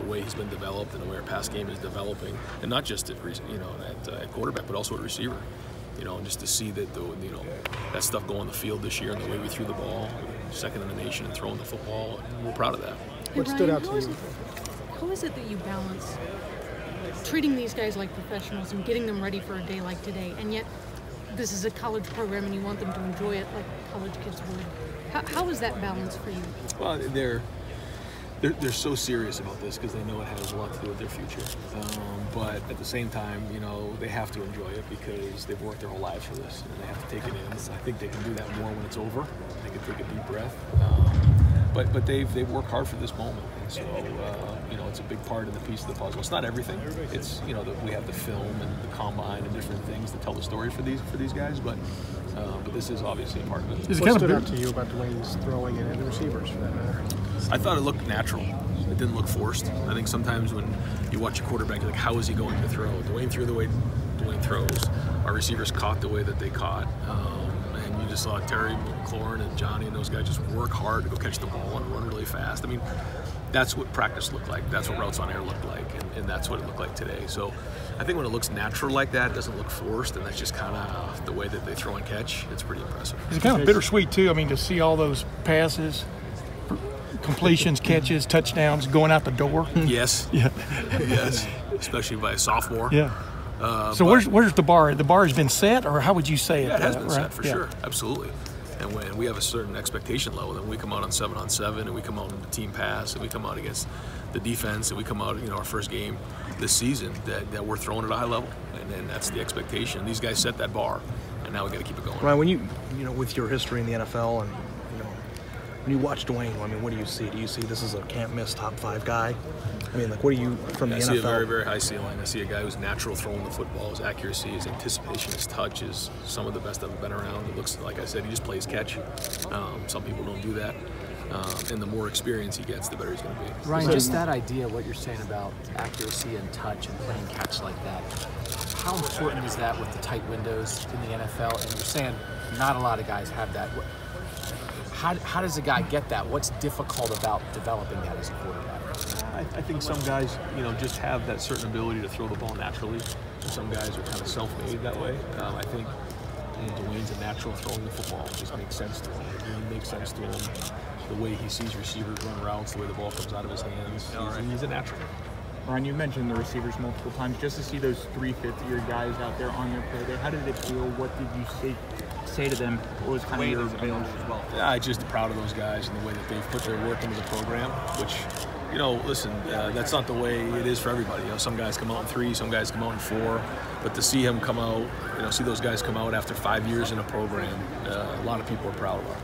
way he's been developed and the way our pass game is developing, and not just at quarterback, but also at receiver. And just to see that that stuff go on the field this year and the way we threw the ball, second in the nation and throwing the football, and we're proud of that. What stood out to you? How is it that you balance treating these guys like professionals and getting them ready for a day like today, and yet this is a college program and you want them to enjoy it like college kids would? How is that balance for you? Well, they're so serious about this because they know it has a lot to do with their future. But at the same time, they have to enjoy it because they've worked their whole lives for this, and they have to take it in. I think they can do that more when it's over. They can take a deep breath. But they've worked hard for this moment, and so it's a big part of the piece of the puzzle. It's not everything. It's that we have the film and the combine and different things to tell the story for these guys, but this is obviously a part of it. What stood out to you about Dwayne's throwing and the receivers for that matter? I thought it looked natural. It didn't look forced. I think sometimes when you watch a quarterback, you're like, how is he going to throw? Dwayne threw the way Dwayne throws. Our receivers caught the way that they caught. And you just saw Terry McLaurin and Johnny and those guys just work hard to go catch the ball and run really fast. I mean, that's what practice looked like. That's what routes on air looked like, and that's what it looked like today. So I think when it looks natural like that, it doesn't look forced, and that's just kind of the way that they throw and catch. It's pretty impressive. It's kind of bittersweet, too. I mean, to see all those passes, completions, catches, touchdowns going out the door. Yes. Yeah. Yes. Especially by a sophomore. Yeah. So where's the bar? The bar has been set, or how would you say it? Yeah, it has been set for sure. Absolutely. And when we have a certain expectation level, then we come out on 7-on-7, and we come out in the team pass, and we come out against the defense, and we come out, our first game this season, that we're throwing at a high level, and that's the expectation. These guys set that bar, and now we got to keep it going. Ryan, when you with your history in the NFL and when you watch Dwayne, what do you see? Do you see this is a can't-miss top 5 guy? I mean, what do you from the NFL? I see a very, very high ceiling. I see a guy who's natural throwing the football. His accuracy, his anticipation, his touch is some of the best I've been around. It looks, like I said, he just plays catch. Some people don't do that. And the more experience he gets, the better he's going to be. Ryan, just that idea, what you're saying about accuracy and touch and playing catch like that, how important is that with the tight windows in the NFL? And you're saying not a lot of guys have that. How does a guy get that? What's difficult about developing that as a quarterback? I think some guys, just have that certain ability to throw the ball naturally. And some guys are kind of self-made that way. I think Dwayne's a natural throwing the football. It just makes sense to him. It makes sense to him. The way he sees receivers run routes, the way the ball comes out of his hands. He's a natural. Ryan, you mentioned the receivers multiple times. Just to see those 3 fifth-year guys out there on their play day, how did it feel? What did you say to them? What was kind of your feeling as well? Yeah, I'm just proud of those guys and the way that they've put their work into the program, which, listen, that's not the way it is for everybody. Some guys come out in 3, some guys come out in 4, but to see him come out, see those guys come out after 5 years in a program, a lot of people are proud of it.